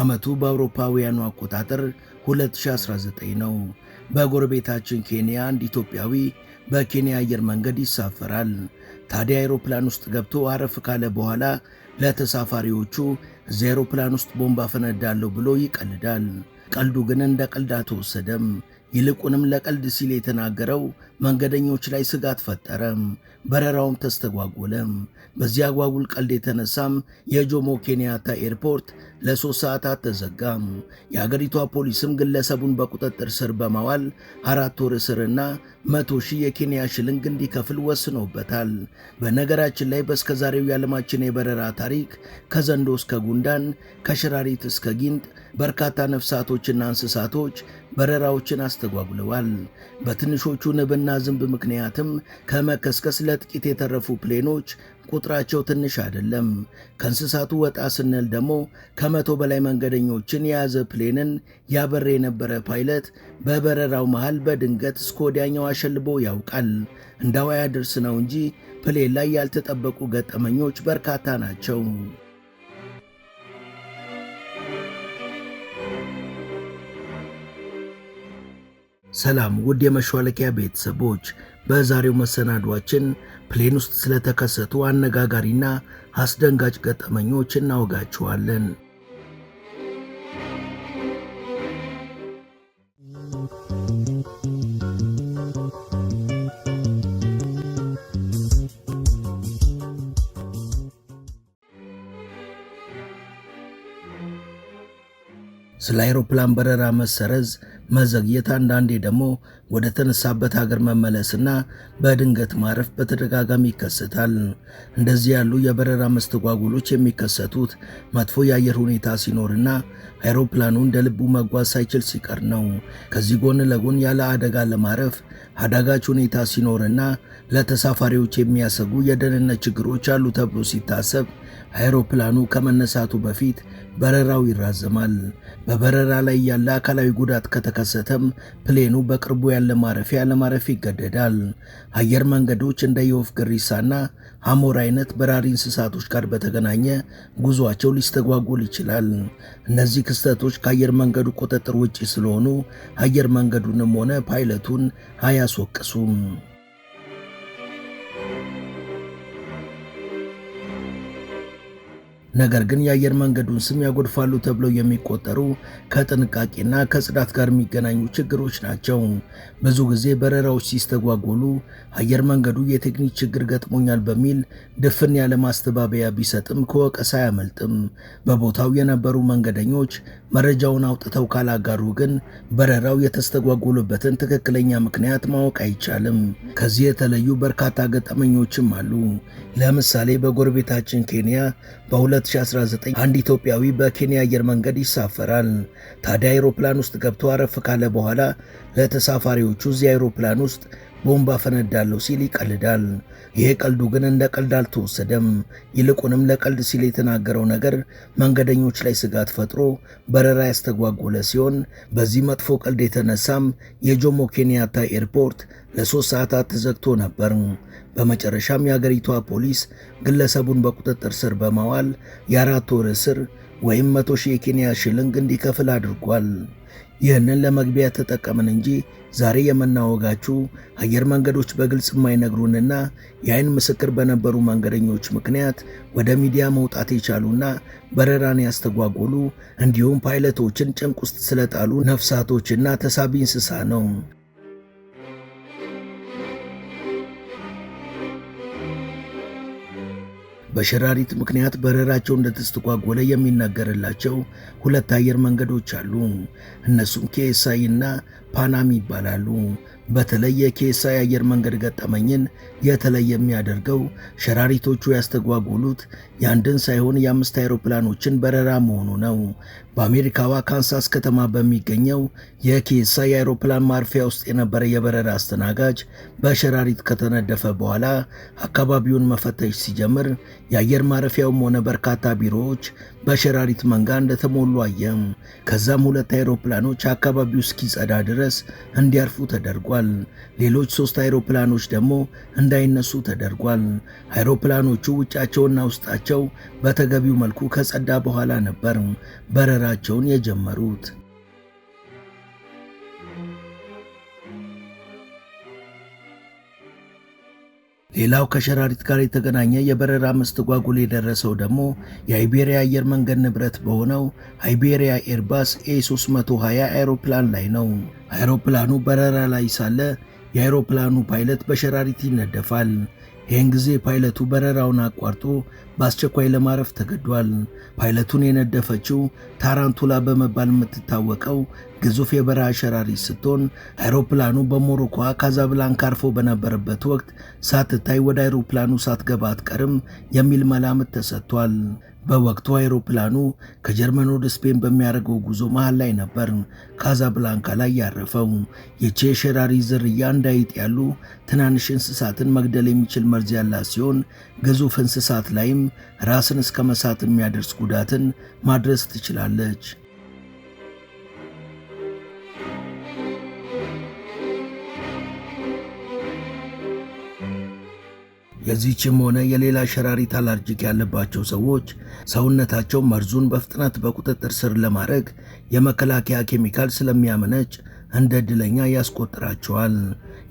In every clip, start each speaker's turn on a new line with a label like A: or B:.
A: ዓመቱ በአውሮፓውያኑ አቆጣጠር 2019 ነው። በጎረቤታችን ኬንያ አንድ ኢትዮጵያዊ በኬንያ አየር መንገድ ይሳፈራል። ታዲያ አውሮፕላን ውስጥ ገብቶ አረፍ ካለ በኋላ ለተሳፋሪዎቹ እዚያ አውሮፕላን ውስጥ ቦምብ አፈነዳለሁ ብሎ ይቀልዳል። ቀልዱ ግን እንደ ቀልድ አልተወሰደም። ይልቁንም ለቀልድ ሲል የተናገረው መንገደኞች ላይ ስጋት ፈጠረ። በረራውም ተስተጓጎለ። በዚህ አጓጉል ቀልድ የተነሳም የጆሞ ኬንያታ ኤርፖርት ለ3 ሰዓታት ተዘጋ። የአገሪቷ ፖሊስም ግለሰቡን በቁጥጥር ስር በማዋል 4 ወር እስርና 100,000 የኬንያ ሽልንግ እንዲከፍል ወስኖበታል። በነገራችን ላይ በእስከዛሬው የዓለማችን የበረራ ታሪክ ከዘንዶ እስከ ጉንዳን፣ ከሸራሪት እስከ ጊንጥ በርካታ ነፍሳቶችና እንስሳቶች በረራዎችን አስተጓጉለዋል። በትንሾቹ ንብና ዝንብ ምክንያትም ከመከስከስ ለጥቂት የተረፉ ፕሌኖች ቁጥራቸው ትንሽ አይደለም። ከእንስሳቱ ወጣ ስንል ደግሞ ከ100 በላይ መንገደኞችን የያዘ ፕሌንን ያበረ የነበረ ፓይለት በበረራው መሃል በድንገት እስከ ወዲያኛው አሸልቦ ያውቃል። እንዳው ያድርስ ነው እንጂ ፕሌን ላይ ያልተጠበቁ ገጠመኞች በርካታ ናቸው። ሰላም ውድ የመሿለኪያ ቤተሰቦች፣ በዛሬው መሰናዷችን ፕሌን ውስጥ ስለተከሰቱ አነጋጋሪና አስደንጋጭ ገጠመኞች እናወጋችኋለን። ስለ አውሮፕላን በረራ መሰረዝ፣ መዘግየት፣ አንዳንዴ ደግሞ ወደ ተነሳበት ሀገር መመለስና በድንገት ማረፍ በተደጋጋሚ ይከሰታል። እንደዚህ ያሉ የበረራ መስተጓጉሎች የሚከሰቱት መጥፎ የአየር ሁኔታ ሲኖርና አውሮፕላኑ እንደ ልቡ መጓዝ ሳይችል ሲቀር ነው። ከዚህ ጎን ለጎን ያለ አደጋ ለማረፍ አዳጋች ሁኔታ ሲኖርና ለተሳፋሪዎች የሚያሰጉ የደህንነት ችግሮች አሉ ተብሎ ሲታሰብ አውሮፕላኑ ከመነሳቱ በፊት በረራው ይራዘማል። በበረራ ላይ ያለ አካላዊ ጉዳት ከተከሰተም ፕሌኑ በቅርቡ ያለ ማረፊያ ለማረፍ ይገደዳል። አየር መንገዶች እንደ የወፍ ግሪሳና አሞራ አይነት በራሪ እንስሳቶች ጋር በተገናኘ ጉዟቸው ሊስተጓጎል ይችላል። እነዚህ ክስተቶች ከአየር መንገዱ ቁጥጥር ውጪ ስለሆኑ አየር መንገዱንም ሆነ ፓይለቱን አያስወቅሱም። ነገር ግን የአየር መንገዱን ስም ያጎድፋሉ ተብለው የሚቆጠሩ ከጥንቃቄና ከጽዳት ጋር የሚገናኙ ችግሮች ናቸው። ብዙ ጊዜ በረራዎች ሲስተጓጎሉ አየር መንገዱ የቴክኒክ ችግር ገጥሞኛል በሚል ድፍን ያለ ማስተባበያ ቢሰጥም ከወቀሳ አያመልጥም። በቦታው የነበሩ መንገደኞች መረጃውን አውጥተው ካላጋሩ ግን በረራው የተስተጓጎሉበትን ትክክለኛ ምክንያት ማወቅ አይቻልም። ከዚህ የተለዩ በርካታ ገጠመኞችም አሉ። ለምሳሌ በጎረቤታችን ኬንያ በ2019 አንድ ኢትዮጵያዊ በኬንያ አየር መንገድ ይሳፈራል። ታዲያ አውሮፕላን ውስጥ ገብቶ አረፍ ካለ በኋላ ለተሳፋሪዎቹ እዚህ አውሮፕላን ውስጥ ቦምብ አፈነዳለሁ ሲል ይቀልዳል። ይሄ ቀልዱ ግን እንደ ቀልድ አልተወሰደም። ይልቁንም ለቀልድ ሲል የተናገረው ነገር መንገደኞች ላይ ስጋት ፈጥሮ በረራ ያስተጓጎለ ሲሆን በዚህ መጥፎ ቀልድ የተነሳም የጆሞ ኬንያታ ኤርፖርት ለ3 ሰዓታት ተዘግቶ ነበር። በመጨረሻም የአገሪቷ ፖሊስ ግለሰቡን በቁጥጥር ስር በማዋል የ4 ወር እስር ወይም 100,000 የኬንያ ሽልንግ እንዲከፍል አድርጓል። ይህንን ለመግቢያ ተጠቀምን እንጂ ዛሬ የምናወጋችሁ አየር መንገዶች በግልጽ የማይነግሩንና የአይን ምስክር በነበሩ መንገደኞች ምክንያት ወደ ሚዲያ መውጣት የቻሉና በረራን ያስተጓጎሉ እንዲሁም ፓይለቶችን ጭንቅ ውስጥ ስለጣሉ ነፍሳቶችና ተሳቢ እንስሳ ነው። በሸራሪት ምክንያት በረራቸው እንደተስተጓጎለ የሚነገርላቸው 2 አየር መንገዶች አሉ። እነሱም KSI እና ፓናም ይባላሉ። በተለይ የኬሳይ አየር መንገድ ገጠመኝን የተለየ የሚያደርገው ሸራሪቶቹ ያስተጓጎሉት የአንድን ሳይሆን የ5 አውሮፕላኖችን በረራ መሆኑ ነው። በአሜሪካዋ ካንሳስ ከተማ በሚገኘው የኬሳይ አውሮፕላን ማረፊያ ውስጥ የነበረ የበረራ አስተናጋጅ በሸራሪት ከተነደፈ በኋላ አካባቢውን መፈተሽ ሲጀምር የአየር ማረፊያውም ሆነ በርካታ ቢሮዎች በሸራሪት መንጋ እንደተሞሉ አየም። ከዛም 2 አይሮፕላኖች አካባቢው እስኪጸዳ ድረስ እንዲያርፉ ተደርጓል። ሌሎች 3 አይሮፕላኖች ደግሞ እንዳይነሱ ተደርጓል። አይሮፕላኖቹ ውጫቸውና ውስጣቸው በተገቢው መልኩ ከጸዳ በኋላ ነበር በረራቸውን የጀመሩት። ሌላው ከሸራሪት ጋር የተገናኘ የበረራ መስተጓጎል የደረሰው ደግሞ የአይቤሪያ አየር መንገድ ንብረት በሆነው አይቤሪያ ኤርባስ A320 አይሮፕላን ላይ ነው። አይሮፕላኑ በረራ ላይ ሳለ የአይሮፕላኑ ፓይለት በሸራሪት ይነደፋል። ይህን ጊዜ ፓይለቱ በረራውን አቋርጦ በአስቸኳይ ለማረፍ ተገዷል። ፓይለቱን የነደፈችው ታራንቱላ በመባል የምትታወቀው ግዙፍ የበረሃ ሸራሪት ስትሆን አይሮፕላኑ በሞሮኮ ካዛብላንካ አርፎ በነበረበት ወቅት ሳትታይ ወደ አይሮፕላኑ ሳትገባ አትቀርም የሚል መላምት ተሰጥቷል። በወቅቱ አይሮፕላኑ ከጀርመን ወደ ስፔን በሚያደርገው ጉዞ መሃል ላይ ነበር ካዛብላንካ ላይ ያረፈው። ይቺ የሸራሪት ዝርያ እንዳይጥ ያሉ ትናንሽ እንስሳትን መግደል የሚችል መርዝ ያላት ሲሆን ግዙፍ እንስሳት ላይም ራስን እስከ መሳት የሚያደርስ ጉዳትን ማድረስ ትችላለች። የዚህችም ሆነ የሌላ ሸራሪት አለርጂክ ያለባቸው ሰዎች ሰውነታቸው መርዙን በፍጥነት በቁጥጥር ስር ለማድረግ የመከላከያ ኬሚካል ስለሚያመነጭ እንደ ዕድለኛ ያስቆጥራቸዋል።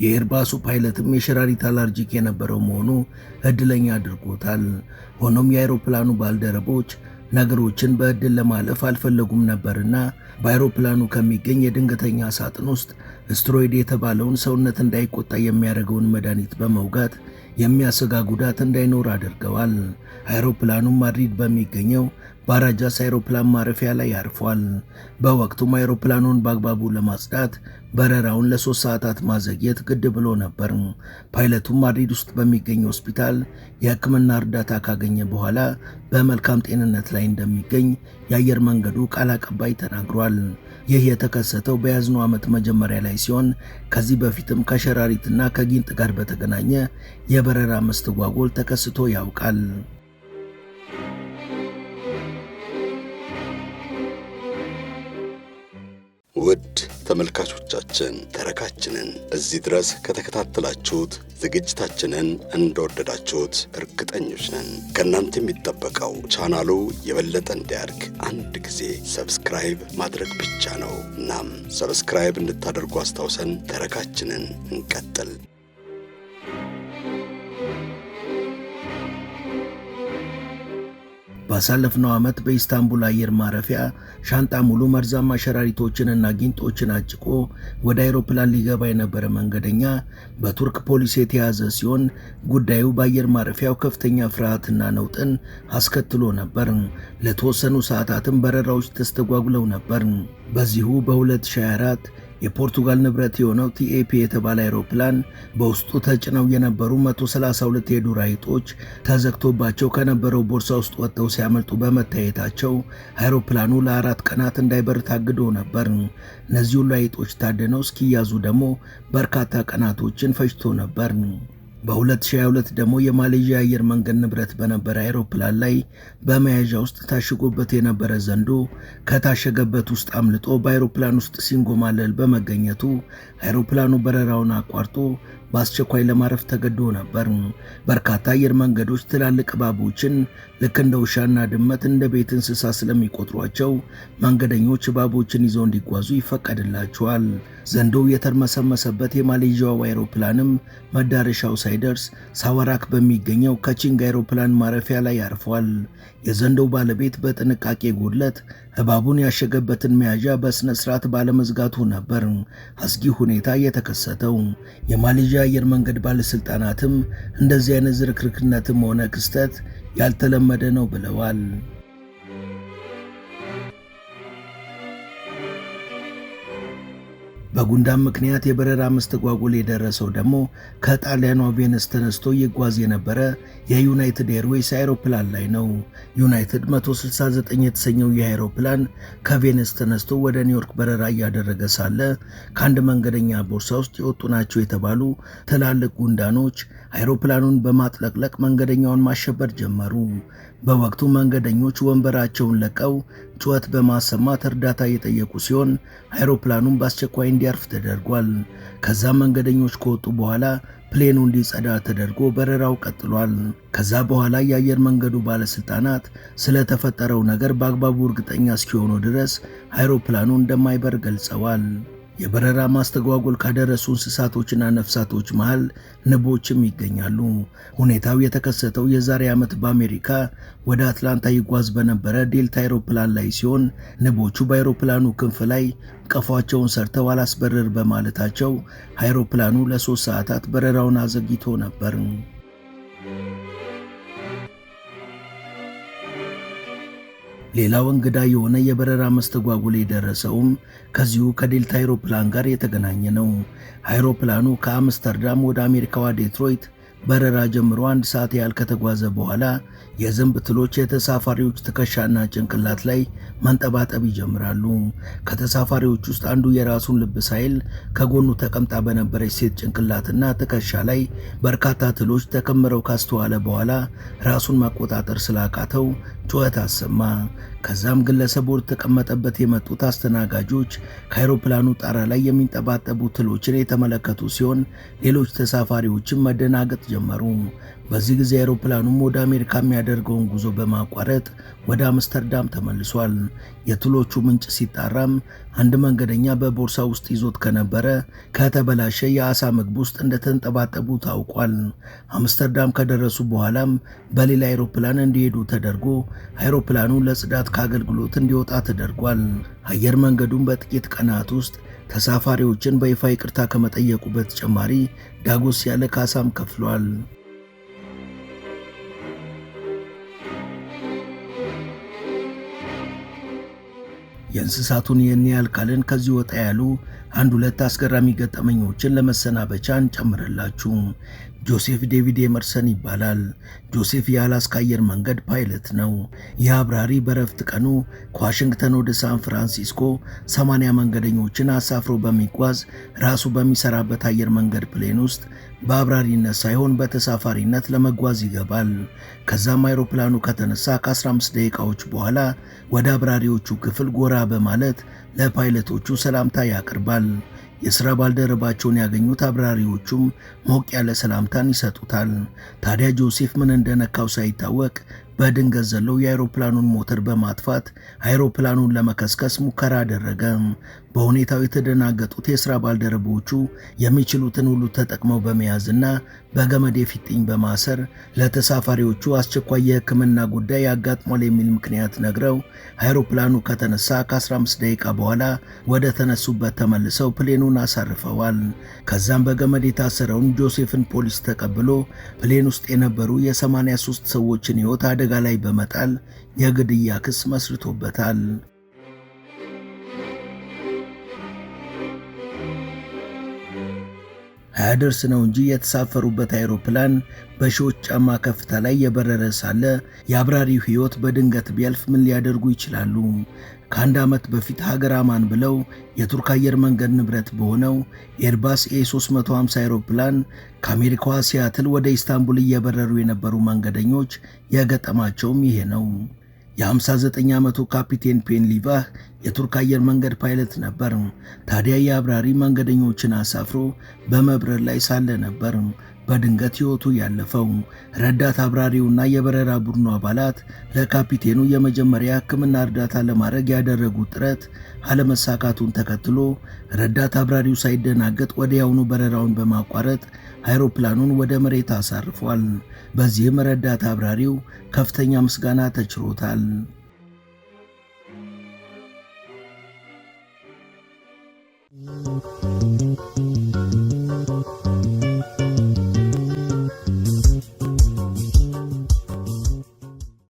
A: የኤርባሱ ፓይለትም የሸራሪት አለርጂክ የነበረው መሆኑ ዕድለኛ አድርጎታል። ሆኖም የአይሮፕላኑ ባልደረቦች ነገሮችን በዕድል ለማለፍ አልፈለጉም ነበርና በአይሮፕላኑ ከሚገኝ የድንገተኛ ሳጥን ውስጥ ስትሮይድ የተባለውን ሰውነት እንዳይቆጣ የሚያደርገውን መድኃኒት በመውጋት የሚያሰጋ ጉዳት እንዳይኖር አድርገዋል። አይሮፕላኑም ማድሪድ በሚገኘው ባራጃስ አይሮፕላን ማረፊያ ላይ አርፏል። በወቅቱም አይሮፕላኑን በአግባቡ ለማጽዳት በረራውን ለ3 ሰዓታት ማዘግየት ግድ ብሎ ነበር። ፓይለቱም ማድሪድ ውስጥ በሚገኝ ሆስፒታል የሕክምና እርዳታ ካገኘ በኋላ በመልካም ጤንነት ላይ እንደሚገኝ የአየር መንገዱ ቃል አቀባይ ተናግሯል። ይህ የተከሰተው በያዝነው ዓመት መጀመሪያ ላይ ሲሆን ከዚህ በፊትም ከሸራሪትና ከጊንጥ ጋር በተገናኘ የበረራ መስተጓጎል ተከስቶ ያውቃል።
B: ውድ ተመልካቾቻችን ተረካችንን እዚህ ድረስ ከተከታተላችሁት ዝግጅታችንን እንደወደዳችሁት እርግጠኞች ነን። ከእናንተ የሚጠበቀው ቻናሉ የበለጠ እንዲያድግ አንድ ጊዜ ሰብስክራይብ ማድረግ ብቻ ነው። እናም ሰብስክራይብ እንድታደርጉ አስታውሰን ተረካችንን እንቀጥል።
A: ባሳለፍነው ዓመት በኢስታንቡል አየር ማረፊያ ሻንጣ ሙሉ መርዛማ ሸራሪቶችንና ጊንጦችን አጭቆ ወደ አይሮፕላን ሊገባ የነበረ መንገደኛ በቱርክ ፖሊስ የተያዘ ሲሆን ጉዳዩ በአየር ማረፊያው ከፍተኛ ፍርሃትና ነውጥን አስከትሎ ነበር። ለተወሰኑ ሰዓታትም በረራዎች ተስተጓጉለው ነበር። በዚሁ በ2024 የፖርቱጋል ንብረት የሆነው ቲኤፒ የተባለ አይሮፕላን በውስጡ ተጭነው የነበሩ 132 የዱር አይጦች ተዘግቶባቸው ከነበረው ቦርሳ ውስጥ ወጥተው ሲያመልጡ በመታየታቸው አይሮፕላኑ ለ4 ቀናት እንዳይበር ታግዶ ነበር። እነዚህ ሁሉ አይጦች ታድነው እስኪያዙ ደግሞ በርካታ ቀናቶችን ፈጅቶ ነበር። በ2022 ደግሞ የማሌዥያ አየር መንገድ ንብረት በነበረ አይሮፕላን ላይ በመያዣ ውስጥ ታሽጎበት የነበረ ዘንዶ ከታሸገበት ውስጥ አምልጦ በአይሮፕላን ውስጥ ሲንጎማለል በመገኘቱ አይሮፕላኑ በረራውን አቋርጦ በአስቸኳይ ለማረፍ ተገዶ ነበር። በርካታ አየር መንገዶች ትላልቅ እባቦችን ልክ እንደ ውሻና ድመት እንደ ቤት እንስሳ ስለሚቆጥሯቸው መንገደኞች እባቦችን ይዘው እንዲጓዙ ይፈቀድላቸዋል። ዘንዶው የተርመሰመሰበት የማሌዥያው አይሮፕላንም መዳረሻው ሳይደርስ ሳዋራክ በሚገኘው ከቺንግ አይሮፕላን ማረፊያ ላይ አርፏል። የዘንዶው ባለቤት በጥንቃቄ ጉድለት እባቡን ያሸገበትን መያዣ በስነ ስርዓት ባለመዝጋቱ ነበር አስጊ ሁኔታ የተከሰተው። የማሌዥያ አየር መንገድ ባለስልጣናትም እንደዚህ አይነት ዝርክርክነትም ሆነ ክስተት ያልተለመደ ነው ብለዋል። በጉንዳን ምክንያት የበረራ መስተጓጎል የደረሰው ደግሞ ከጣሊያኗ ቬነስ ተነስቶ ይጓዝ የነበረ የዩናይትድ ኤርዌይስ አይሮፕላን ላይ ነው። ዩናይትድ 169 የተሰኘው የአይሮፕላን ከቬነስ ተነስቶ ወደ ኒውዮርክ በረራ እያደረገ ሳለ ከአንድ መንገደኛ ቦርሳ ውስጥ የወጡ ናቸው የተባሉ ትላልቅ ጉንዳኖች አይሮፕላኑን በማጥለቅለቅ መንገደኛውን ማሸበር ጀመሩ። በወቅቱ መንገደኞች ወንበራቸውን ለቀው ጩኸት በማሰማት እርዳታ የጠየቁ ሲሆን አይሮፕላኑን በአስቸኳይ እንዲያርፍ ተደርጓል። ከዛም መንገደኞች ከወጡ በኋላ ፕሌኑ እንዲጸዳ ተደርጎ በረራው ቀጥሏል። ከዛ በኋላ የአየር መንገዱ ባለስልጣናት ስለተፈጠረው ነገር በአግባቡ እርግጠኛ እስኪሆኑ ድረስ አይሮፕላኑ እንደማይበር ገልጸዋል። የበረራ ማስተጓጎል ካደረሱ እንስሳቶችና ነፍሳቶች መሃል ንቦችም ይገኛሉ። ሁኔታው የተከሰተው የዛሬ ዓመት በአሜሪካ ወደ አትላንታ ይጓዝ በነበረ ዴልታ አይሮፕላን ላይ ሲሆን ንቦቹ በአይሮፕላኑ ክንፍ ላይ ቀፏቸውን ሰርተው አላስበረር በማለታቸው አይሮፕላኑ ለ3 ሰዓታት በረራውን አዘግይቶ ነበር። ሌላው እንግዳ የሆነ የበረራ መስተጓጎል የደረሰውም ከዚሁ ከዴልታ አይሮፕላን ጋር የተገናኘ ነው። አይሮፕላኑ ከአምስተርዳም ወደ አሜሪካዋ ዴትሮይት በረራ ጀምሮ 1 ሰዓት ያህል ከተጓዘ በኋላ የዝንብ ትሎች የተሳፋሪዎች ትከሻና ጭንቅላት ላይ መንጠባጠብ ይጀምራሉ። ከተሳፋሪዎች ውስጥ አንዱ የራሱን ልብ ሳይል ከጎኑ ተቀምጣ በነበረች ሴት ጭንቅላትና ትከሻ ላይ በርካታ ትሎች ተከምረው ካስተዋለ በኋላ ራሱን መቆጣጠር ስላቃተው ጩኸት አሰማ። ከዛም ግለሰቡ ተቀመጠበት የመጡት አስተናጋጆች ከአይሮፕላኑ ጣራ ላይ የሚንጠባጠቡ ትሎችን የተመለከቱ ሲሆን ሌሎች ተሳፋሪዎችም መደናገጥ ጀመሩ። በዚህ ጊዜ አይሮፕላኑም ወደ አሜሪካ የሚያደርገውን ጉዞ በማቋረጥ ወደ አምስተርዳም ተመልሷል። የትሎቹ ምንጭ ሲጣራም አንድ መንገደኛ በቦርሳ ውስጥ ይዞት ከነበረ ከተበላሸ የአሳ ምግብ ውስጥ እንደተንጠባጠቡ ታውቋል። አምስተርዳም ከደረሱ በኋላም በሌላ አይሮፕላን እንዲሄዱ ተደርጎ አይሮፕላኑ ለጽዳት ከአገልግሎት እንዲወጣ ተደርጓል። አየር መንገዱን በጥቂት ቀናት ውስጥ ተሳፋሪዎችን በይፋ ይቅርታ ከመጠየቁ በተጨማሪ ዳጎስ ያለ ካሳም ከፍሏል። የእንስሳቱን ይህን ያህል ካልን ከዚህ ወጣ ያሉ 1-2 አስገራሚ ገጠመኞችን ለመሰናበቻ እንጨምርላችሁ። ጆሴፍ ዴቪድ ኤመርሰን ይባላል። ጆሴፍ የአላስካ አየር መንገድ ፓይለት ነው። ይህ አብራሪ በረፍት ቀኑ ከዋሽንግተን ወደ ሳን ፍራንሲስኮ 80 መንገደኞችን አሳፍሮ በሚጓዝ ራሱ በሚሰራበት አየር መንገድ ፕሌን ውስጥ በአብራሪነት ሳይሆን በተሳፋሪነት ለመጓዝ ይገባል። ከዛም አይሮፕላኑ ከተነሳ ከ15 ደቂቃዎች በኋላ ወደ አብራሪዎቹ ክፍል ጎራ በማለት ለፓይለቶቹ ሰላምታ ያቀርባል። የሥራ ባልደረባቸውን ያገኙት አብራሪዎቹም ሞቅ ያለ ሰላምታን ይሰጡታል። ታዲያ ጆሴፍ ምን እንደነካው ሳይታወቅ በድንገት ዘለው የአይሮፕላኑን ሞተር በማጥፋት አይሮፕላኑን ለመከስከስ ሙከራ አደረገ። በሁኔታው የተደናገጡት የሥራ ባልደረቦቹ የሚችሉትን ሁሉ ተጠቅመው በመያዝና በገመድ የፊጥኝ በማሰር ለተሳፋሪዎቹ አስቸኳይ የሕክምና ጉዳይ ያጋጥሟል የሚል ምክንያት ነግረው አይሮፕላኑ ከተነሳ ከ15 ደቂቃ በኋላ ወደ ተነሱበት ተመልሰው ፕሌኑን አሳርፈዋል። ከዛም በገመድ የታሰረውን ጆሴፍን ፖሊስ ተቀብሎ ፕሌን ውስጥ የነበሩ የ83 ሰዎችን ሕይወት አደጋ ላይ በመጣል የግድያ ክስ መስርቶበታል። አያደርስ ነው እንጂ የተሳፈሩበት አይሮፕላን በሺዎች ጫማ ከፍታ ላይ የበረረ ሳለ የአብራሪው ሕይወት በድንገት ቢያልፍ ምን ሊያደርጉ ይችላሉ? ከ1 ዓመት በፊት ሀገር አማን ብለው የቱርክ አየር መንገድ ንብረት በሆነው ኤርባስ ኤ350 አይሮፕላን ከአሜሪካዋ ሲያትል ወደ ኢስታንቡል እየበረሩ የነበሩ መንገደኞች የገጠማቸውም ይሄ ነው። የ59 ዓመቱ ካፒቴን ፔንሊቫህ የቱርክ አየር መንገድ ፓይለት ነበር። ታዲያ የአብራሪ መንገደኞችን አሳፍሮ በመብረር ላይ ሳለ ነበር በድንገት ሕይወቱ ያለፈው። ረዳት አብራሪውና የበረራ ቡድኑ አባላት ለካፒቴኑ የመጀመሪያ ሕክምና እርዳታ ለማድረግ ያደረጉት ጥረት አለመሳካቱን ተከትሎ ረዳት አብራሪው ሳይደናገጥ ወዲያውኑ በረራውን በማቋረጥ አይሮፕላኑን ወደ መሬት አሳርፏል። በዚህም ረዳት አብራሪው ከፍተኛ ምስጋና ተችሮታል።